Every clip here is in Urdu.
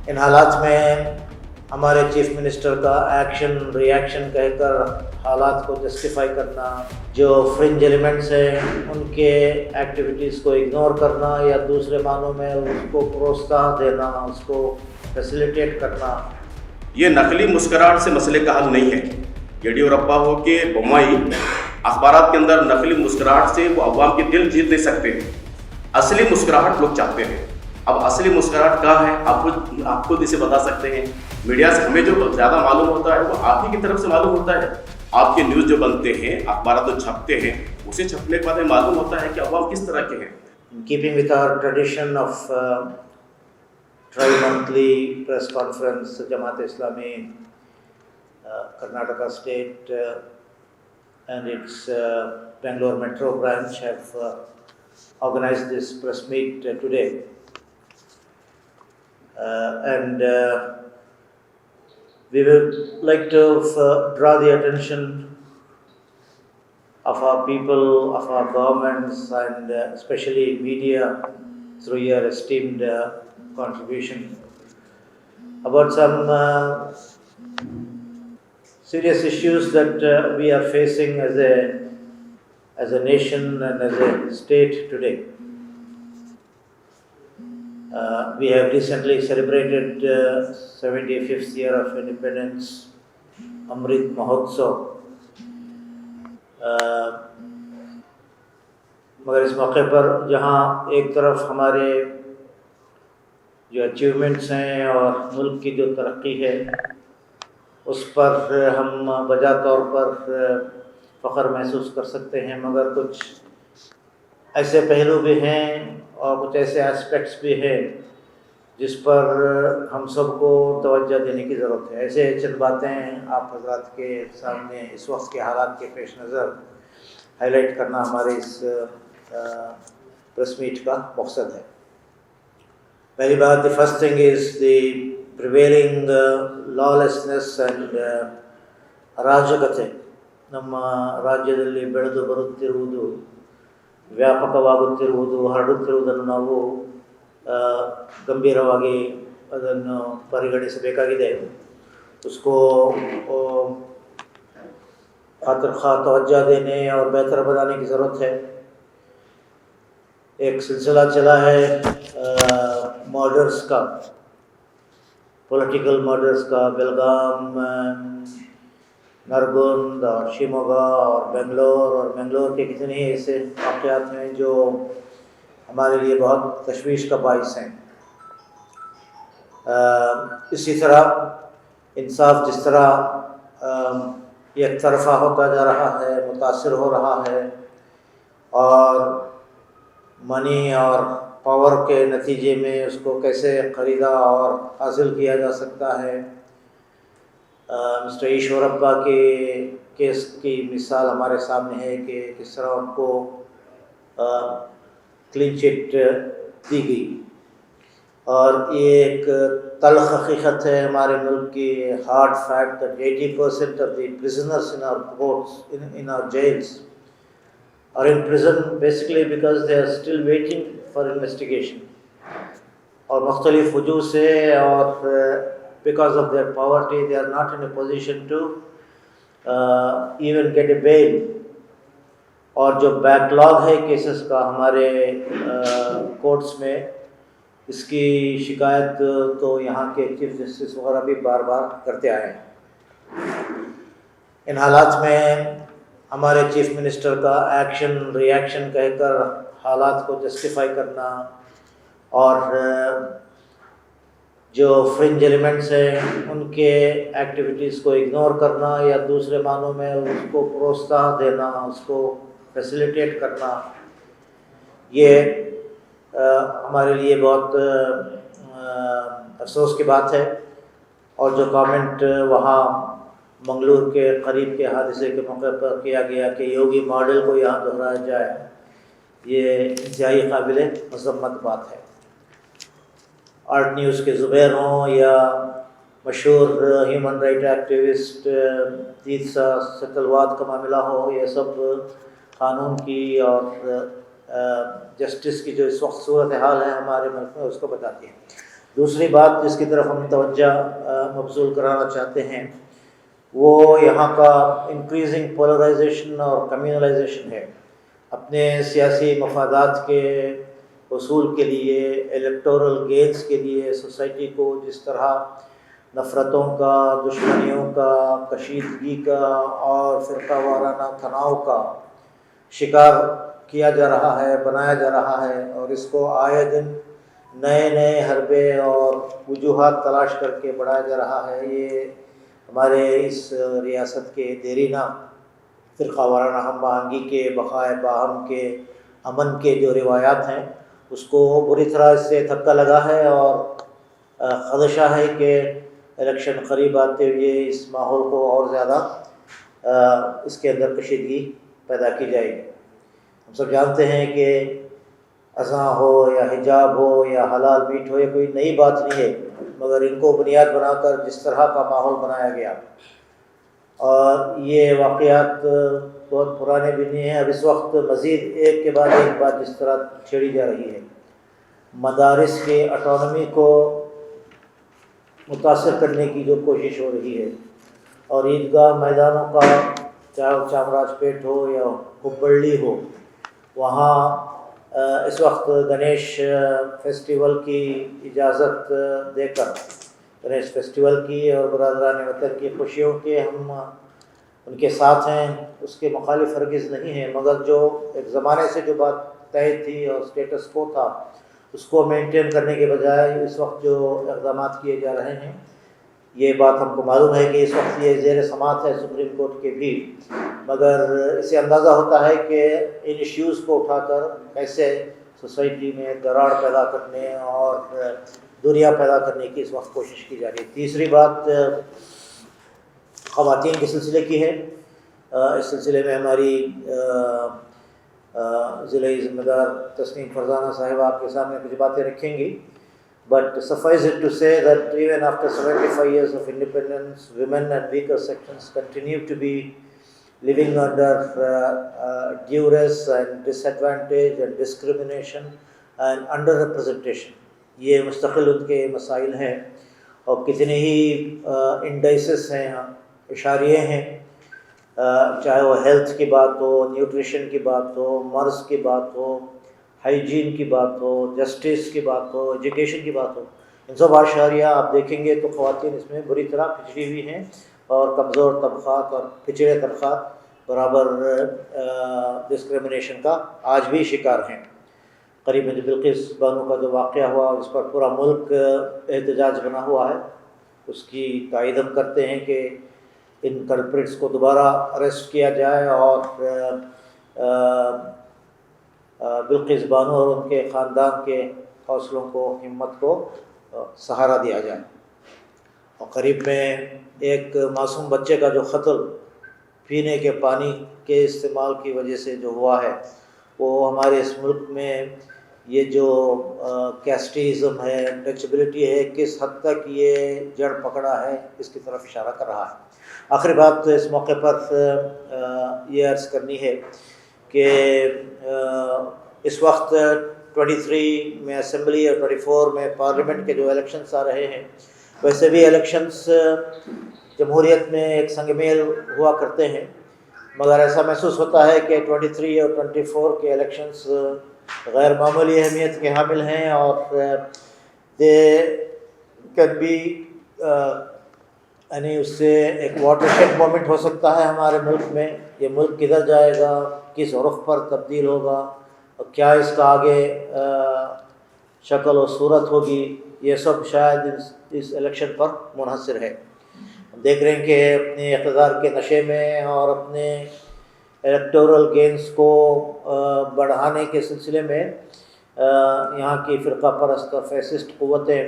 ان حالات میں ہمارے چیف منسٹر کا ایکشن ریئیکشن کہہ کر حالات کو جسٹیفائی کرنا، جو فرنج ایلیمنٹس ہیں ان کے ایکٹیویٹیز کو اگنور کرنا یا دوسرے معنوں میں اس کو پروتساہن دینا، اس کو فیسیلیٹیٹ کرنا، یہ نقلی مسکراہٹ سے مسئلے کا حل نہیں ہے۔ یڈیورپا ہو کہ بومائی، اخبارات کے اندر نقلی مسکراہٹ سے وہ عوام کے دل جیت نہیں سکتے۔ اصلی مسکراہٹ لوگ چاہتے ہیں۔ اب اصلی مسکراہٹ کہاں ہے آپ خود اسے بتا سکتے ہیں۔ میڈیا سے ہمیں جو زیادہ معلوم ہوتا ہے وہ آپ ہی کی طرف سے معلوم ہوتا ہے۔ آپ کے نیوز جو بنتے ہیں، اخبارات جو چھپتے ہیں، اسے چھپنے کے بعد ہمیں معلوم ہوتا ہے کہ عوام کس طرح کے ہیں۔ keeping with our tradition of tri-monthly press conference, Jamaat Islami Karnataka State and its Bangalore Metro branch have organized this press meet today. And we would like to draw the attention of our people, of our governments, and especially media through your esteemed contribution about some serious issues that we are facing as a nation and as a state today. We have recently celebrated 75th year of independence, Amrit Mahotsav. مگر اس موقع پر جہاں ایک طرف ہمارے جو اچیومنٹس ہیں اور ملک کی جو ترقی ہے اس پر ہم بجا طور پر فخر محسوس کر سکتے ہیں، مگر کچھ ایسے پہلو بھی ہیں اور کچھ ایسے اسپیکٹس بھی ہیں جس پر ہم سب کو توجہ دینے کی ضرورت ہے۔ ایسے چند باتیں آپ حضرات کے سامنے اس وقت کے حالات کے پیش نظر ہائی لائٹ کرنا ہمارے اس پریس میٹ کا مقصد ہے۔ پہلی بات، the first thing is the prevailing lawlessness and ಅರಾಜಕತೆ ನಮ್ಮ ರಾಜ್ಯದಲ್ಲಿ ಬೆಳೆದು ಬರುತ್ತಿರುವುದು, ವ್ಯಾಪಕವಾಗುತ್ತಿರುವುದು, ಹರಡುತ್ತಿರುವುದನ್ನು ನಾವು ಗಂಭೀರವಾಗಿ ಅದನ್ನು ಪರಿಗಣಿಸಬೇಕಾಗಿದೆ۔ اس کو خاطر خواہ توجہ دینے اور بہتر بنانے کی ضرورت ہے۔ ایک سلسلہ چلا ہے مرڈرز کا، پولیٹیکل مرڈرز کا، بیلگام، نرگند اور شیموگا اور بنگلور کے کتنے ہی ایسے واقعات ہیں جو ہمارے لیے بہت تشویش کا باعث ہیں۔ اسی طرح انصاف جس طرح یک طرفہ ہوتا جا رہا ہے، متاثر ہو رہا ہے، اور منی اور پاور کے نتیجے میں اس کو کیسے خریدا اور حاصل کیا جا سکتا ہے۔ مسٹر ایشورپا کے کیس کی مثال ہمارے سامنے ہے کہ کس طرح ان کو کلین چٹ دی گئی، اور یہ ایک تلخ حقیقت ہے ہمارے ملک کی، hard fact that 80% of the prisoners in our courts, in our jails are in prison basically because they are still waiting for investigation. اور مختلف وجوہ سے اور because of their poverty they are not in a position to even get a bail. اور جو بیک لاگ ہے کیسز کا ہمارے کورٹس میں، اس کی شکایت تو یہاں کے چیف جسٹس وغیرہ بھی بار بار کرتے آئے ہیں۔ ان حالات میں ہمارے چیف منسٹر کا ایکشن ریئیکشن کہہ کر حالات کو جسٹیفائی کرنا، اور جو فرنج ایلیمنٹس ہیں ان کے ایکٹیویٹیز کو اگنور کرنا یا دوسرے معنوں میں اس کو پروتساہن دینا، اس کو فیسیلیٹیٹ کرنا، یہ ہمارے لیے بہت افسوس کی بات ہے۔ اور جو کامنٹ وہاں منگلور کے قریب کے حادثے کے موقع پر کیا گیا کہ یوگی ماڈل کو یہاں دہرایا جائے، یہ انتہائی قابل مذمت بات ہے۔ آرٹ نیوز کے زبیر ہوں یا مشہور ہیومن رائٹ ایکٹیوسٹ تیتسا ستلواد کا معاملہ ہو، یہ سب قانون کی اور جسٹس کی جو اس وقت صورتحال ہے ہمارے ملک میں، اس کو بتاتی ہے۔ دوسری بات جس کی طرف ہم توجہ مبذول کرانا چاہتے ہیں وہ یہاں کا انکریزنگ پولرائزیشن اور کمیونلائزیشن ہے. اپنے سیاسی مفادات کے حصول کے لیے، الیکٹورل گینز کے لیے سوسائٹی کو جس طرح نفرتوں کا، دشمنیوں کا، کشیدگی کا اور فرقہ وارانہ تناؤ کا شکار کیا جا رہا ہے، بنایا جا رہا ہے، اور اس کو آئے دن نئے نئے حربے اور وجوہات تلاش کر کے بڑھایا جا رہا ہے. یہ ہمارے اس ریاست کے دیرینہ فرقہ وارانہ ہم آہنگی کے، بقائے باہم کے، امن کے جو روایات ہیں اس کو بری طرح اس سے دھکا لگا ہے، اور خدشہ ہے کہ الیکشن قریب آتے ہوئے اس ماحول کو اور زیادہ اس کے اندر کشیدگی پیدا کی جائے گی. ہم سب جانتے ہیں کہ اذان ہو یا حجاب ہو یا حلال میٹ ہو، یہ کوئی نئی بات نہیں ہے، مگر ان کو بنیاد بنا کر جس طرح کا ماحول بنایا گیا، اور یہ واقعات بہت پرانے بھی نہیں ہیں. اب اس وقت مزید ایک کے بعد ایک بات جس طرح چھیڑی جا رہی ہے، مدارس کے اٹانومی کو متاثر کرنے کی جو کوشش ہو رہی ہے، اور عیدگاہ میدانوں کا، چاہے چامراج پیٹ ہو یا ہبڑی ہو، وہاں اس وقت گنیش فیسٹیول کی اجازت دے کر، گنیش فیسٹیول کی اور برادران وطن کی خوشیوں کے ہم ان کے ساتھ ہیں، اس کے مخالف ہرگز نہیں ہیں، مگر جو ایک زمانے سے جو بات طے تھی اور اسٹیٹس کو تھا اس کو مینٹین کرنے کے بجائے اس وقت جو اقدامات کیے جا رہے ہیں، یہ بات ہم کو معلوم ہے کہ اس وقت یہ زیر سماعت ہے سپریم کورٹ کے بھی، مگر اس سے اندازہ ہوتا ہے کہ ان ایشوز کو اٹھا کر کیسے سوسائٹی میں دراڑ پیدا کرنے اور دوریاں پیدا کرنے کی اس وقت کوشش کی جا رہی ہے. تیسری بات خواتین کے سلسلے کی ہے. اس سلسلے میں ہماری ضلعی ذمہ دار تسنیم فرزانہ صاحبہ آپ کے سامنے کچھ باتیں رکھیں گی. But suffice it to say that even after 75 years of independence, women and weaker sections continue to be living under duress and disadvantage and discrimination and underrepresentation. یہ مستقل ان کے مسائل ہیں، اور کتنے ہی انڈائسز ہیں، اشاریے ہیں، چاہے وہ ہیلتھ کی بات ہو، نیوٹریشن کی بات ہو، مرض کی بات ہو، ہائیجین کی بات ہو، جسٹس کی بات ہو، ایجوکیشن کی بات ہو، ان سب اشاریہ آپ دیکھیں گے تو خواتین اس میں بری طرح پچھڑی ہوئی ہیں، اور کمزور طبقات اور پچھڑے طبقات برابر ڈسکرمنیشن کا آج بھی شکار ہیں. قریب میں جو بلقیس بانو کا جو واقعہ ہوا اس پر پورا ملک احتجاج بنا ہوا ہے، اس کی تائید ہم کرتے ہیں کہ ان کلپریٹس کو دوبارہ اریسٹ کیا جائے اور بلقیس بانو اور ان کے خاندان کے حوصلوں کو، ہمت کو سہارا دیا جائے. اور قریب میں ایک معصوم بچے کا جو قتل پینے کے پانی کے استعمال کی وجہ سے جو ہوا ہے، وہ ہمارے اس ملک میں یہ جو کیسٹیزم ہے، ٹچبلٹی ہے، کس حد تک یہ جڑ پکڑا ہے اس کی طرف اشارہ کر رہا ہے. آخری بات اس موقع پر یہ عرض کرنی ہے کہ اس وقت 23 میں اسمبلی اور 24 میں پارلیمنٹ کے جو الیکشنز آ رہے ہیں، ویسے بھی الیکشنز جمہوریت میں ایک سنگ میل ہوا کرتے ہیں، مگر ایسا محسوس ہوتا ہے کہ 23 اور 24 کے الیکشنز غیر معمولی اہمیت کے حامل ہیں، اور دے کین بی یعنی اس سے ایک واٹر شیڈ مومنٹ ہو سکتا ہے ہمارے ملک میں. یہ ملک کدھر جائے گا، کس رخ پر تبدیل ہوگا، اور کیا اس کا آگے شکل و صورت ہوگی، یہ سب شاید اس الیکشن پر منحصر ہے. ہم دیکھ رہے ہیں کہ اپنے اقتدار کے نشے میں اور اپنے الیکٹورل گینز کو بڑھانے کے سلسلے میں یہاں کی فرقہ پرست اور فیسسٹ قوتیں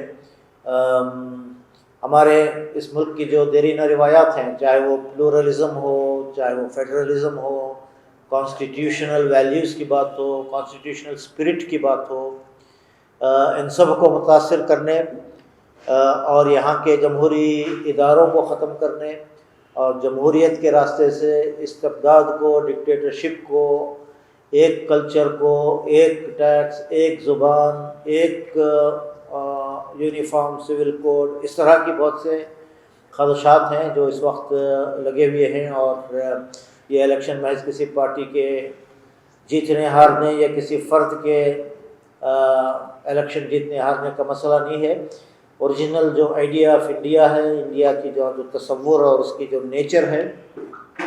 ہمارے اس ملک کی جو دیرینہ روایات ہیں، چاہے وہ پلورلزم ہو، چاہے وہ فیڈرلزم ہو، کانسٹیٹیوشنل ویلیوز کی بات ہو، کانسٹیٹیوشنل اسپرٹ کی بات ہو، ان سب کو متاثر کرنے اور یہاں کے جمہوری اداروں کو ختم کرنے اور جمہوریت کے راستے سے استبداد کو، ڈکٹیٹرشپ کو، ایک کلچر کو، ایک ٹیکس، ایک زبان، ایک یونیفارم سول کوڈ، اس طرح کی بہت سے خدشات ہیں جو اس وقت لگے ہوئے ہیں، اور یہ الیکشن محض کسی پارٹی کے جیتنے ہارنے یا کسی فرد کے الیکشن جیتنے ہارنے کا مسئلہ نہیں ہے۔ اوریجنل جو آئیڈیا آف انڈیا ہے، انڈیا کی جو تصور اور اس کی جو نیچر ہے،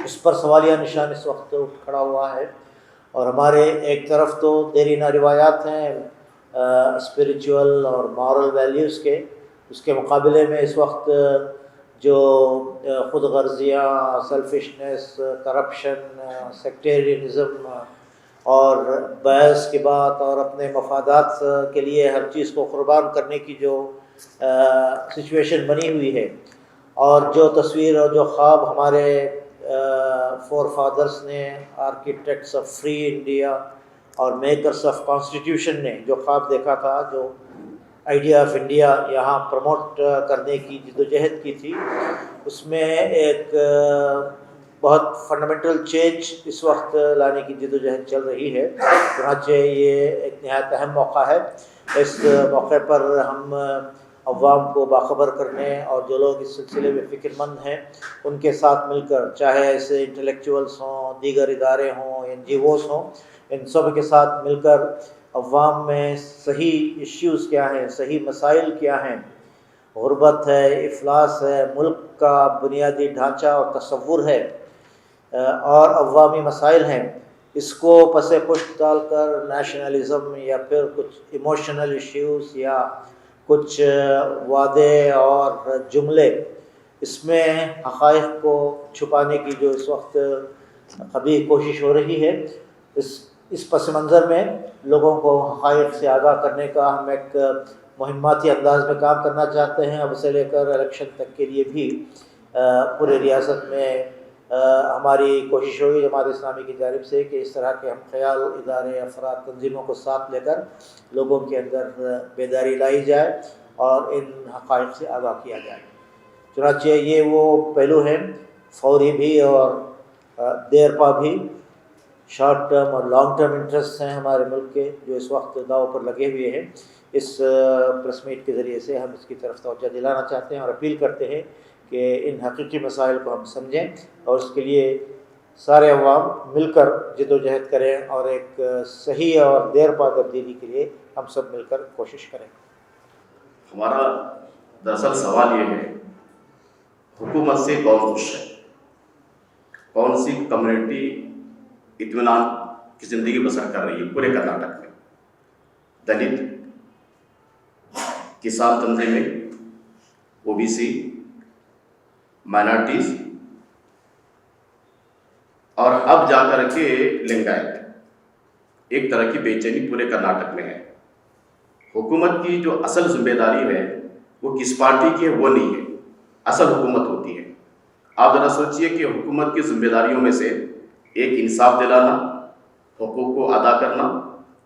اس پر سوالیہ نشان اس وقت اٹھ کھڑا ہوا ہے۔ اور ہمارے ایک طرف تو دیرینہ روایات ہیں اسپریچول اور مورل ویلیوز کے، اس کے مقابلے میں اس وقت جو خود غرضیاں، سیلفشنس، کرپشن، سیکٹیرینزم اور بحث کی بات اور اپنے مفادات کے لیے ہر چیز کو قربان کرنے کی جو سچویشن بنی ہوئی ہے، اور جو تصویر اور جو خواب ہمارے فور فادرز نے، آرکیٹیکٹس آف فری انڈیا اور میکرس آف کانسٹیٹیوشن نے جو خواب دیکھا تھا، جو آئیڈیا آف انڈیا یہاں پروموٹ کرنے کی جدوجہد کی تھی، اس میں ایک بہت فنڈامنٹل چینج اس وقت لانے کی جدوجہد چل رہی ہے۔ چنانچہ یہ ایک نہایت اہم موقع ہے۔ اس موقع پر ہم عوام کو باخبر کرنے اور جو لوگ اس سلسلے میں فکر مند ہیں ان کے ساتھ مل کر، چاہے ایسے انٹلیکچوئلس ہوں، دیگر ادارے ہوں، NGOs ہوں، ان سب کے ساتھ مل کر عوام میں صحیح ایشوز کیا ہیں، صحیح مسائل کیا ہیں، غربت ہے، افلاس ہے، ملک کا بنیادی ڈھانچہ اور تصور ہے، اور عوامی مسائل ہیں، اس کو پس پشت ڈال کر نیشنلزم یا پھر کچھ ایموشنل ایشوز یا کچھ وعدے اور جملے، اس میں حقائق کو چھپانے کی جو اس وقت قبیح کوشش ہو رہی ہے، اس پس منظر میں لوگوں کو حقائق سے آگاہ کرنے کا ہم ایک مہماتی انداز میں کام کرنا چاہتے ہیں۔ اب اسے لے کر الیکشن تک کے لیے بھی پورے ریاست میں ہماری کوشش ہوئی جماعت اسلامی کی جانب سے کہ اس طرح کے ہم خیال ادارے، افراد، تنظیموں کو ساتھ لے کر لوگوں کے اندر بیداری لائی جائے اور ان حقائق سے آگاہ کیا جائے۔ چنانچہ یہ وہ پہلو ہیں، فوری بھی اور دیر پا بھی، شارٹ ٹرم اور لانگ ٹرم انٹرسٹ ہیں ہمارے ملک کے، جو اس وقت داؤ پر لگے ہوئے ہیں۔ اس پریس میٹ کے ذریعے سے ہم اس کی طرف توجہ دلانا چاہتے ہیں اور اپیل کرتے ہیں کہ ان حقیقی مسائل کو ہم سمجھیں اور اس کے لیے سارے عوام مل کر جد و جہد کریں اور ایک صحیح اور دیر پا تبدیلی کے لیے ہم سب مل کر کوشش کریں۔ ہمارا دراصل سوال یہ ہے، حکومت سے کون خوش ہے؟ کون سی کمیونٹی اطمینان کی زندگی بسر کر رہی ہے پورے کرناٹک میں؟ دلت، کسان تنظیمیں، OBC، مائنارٹیز، اور اب جا کر کے لنگایت۔ ایک طرح کی بے چینی پورے کرناٹک میں ہے۔ حکومت کی جو اصل ذمہ داری ہے وہ کس پارٹی کی ہے وہ نہیں ہے، اصل حکومت ہوتی ہے۔ آپ ذرا سوچئے کہ حکومت کی ذمہ داریوں میں سے ایک انصاف دلانا، حقوق کو ادا کرنا،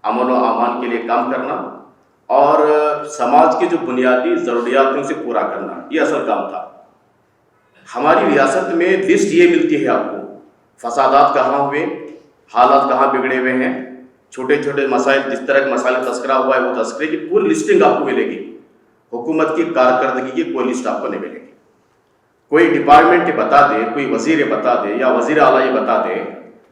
امن و امان کے لیے کام کرنا اور سماج کی جو بنیادی ضروریاتوں سے پورا کرنا، یہ اصل کام تھا۔ ہماری ریاست میں لسٹ یہ ملتی ہے آپ کو، فسادات کہاں ہوئے، حالات کہاں بگڑے ہوئے ہیں، چھوٹے چھوٹے مسائل، جس طرح کے مسائل تذکرہ ہوا ہے وہ تذکرے کی پوری لسٹنگ آپ کو ملے گی۔ حکومت کی کارکردگی کی کوئی لسٹ آپ کو نہیں ملے گی۔ کوئی ڈپارٹمنٹ بتا دے، کوئی وزیر بتا دے یا وزیر اعلیٰ یہ بتا دے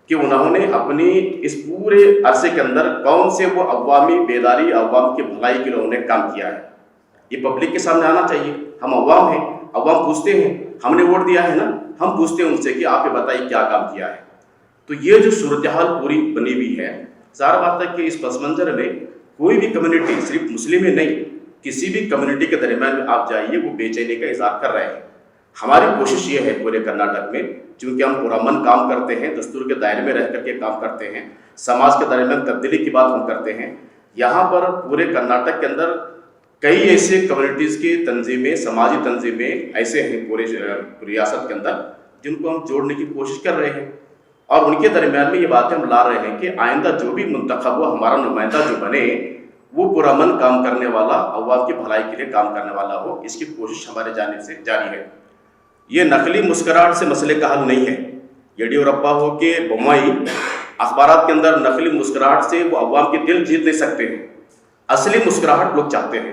کہ انہوں نے اپنی اس پورے عرصے کے اندر کون سے وہ عوامی بیداری، عوام کی بھلائی کے لیے انہوں نے کام کیا ہے۔ یہ پبلک کے سامنے آنا چاہیے۔ ہم عوام ہیں، عوام پوچھتے ہیں، ہم نے ووٹ دیا ہے نا، ہم پوچھتے ہیں ان سے کہ آپ یہ بتائیے کیا کام کیا ہے۔ تو یہ جو صورتحال پوری بنی ہوئی ہے، ظاہر بات ہے کہ اس پس منظر میں کوئی بھی کمیونٹی، صرف مسلم ہی نہیں، کسی بھی کمیونٹی کے درمیان میں آپ جائیے وہ بے چینی کا اظہار کر رہے ہیں۔ ہماری کوشش یہ ہے پورے کرناٹک میں، چونکہ ہم پرامن کام کرتے ہیں، دستور کے دائرے میں رہ کر کے کام کرتے ہیں، سماج کے درمیان تبدیلی کی بات ہم کرتے ہیں، یہاں پر پورے کرناٹک کے اندر کئی ایسے کمیونٹیز کی تنظیمیں، سماجی تنظیمیں ایسے ہیں پورے ریاست کے اندر جن کو ہم جوڑنے کی کوشش کر رہے ہیں، اور ان کے درمیان میں یہ باتیں ہم لا رہے ہیں کہ آئندہ جو بھی منتخب ہو، ہمارا نمائندہ جو بنے وہ پرامن کام کرنے والا، عوام کی بھلائی کے لیے کام کرنے والا ہو۔ اس کی کوشش ہمارے جانب سے جاری ہے۔ یہ نقلی مسکراہٹ سے مسئلے کا حل نہیں ہے۔ یڈیورپا ہو کہ بومائی، اخبارات کے اندر نقلی مسکراہٹ سے وہ عوام کے دل جیت نہیں سکتے ہیں۔ اصلی مسکراہٹ لوگ چاہتے ہیں۔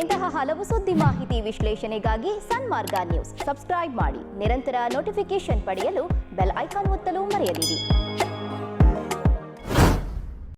ಇಂತಹ ಹಲವು ಸುದ್ದಿ ಮಾಹಿತಿ ವಿಶ್ಲೇಷಣೆಗಾಗಿ ಸನ್ಮಾರ್ಗ ನ್ಯೂಸ್ ಸಬ್ಸ್ಕ್ರೈಬ್ ಮಾಡಿ. ನಿರಂತರ ನೋಟಿಫಿಕೇಶನ್ ಪಡೆಯಲು ಬೆಲ್ ಐಕಾನ್ ಒತ್ತಲು ಮರೆಯದಿರಿ.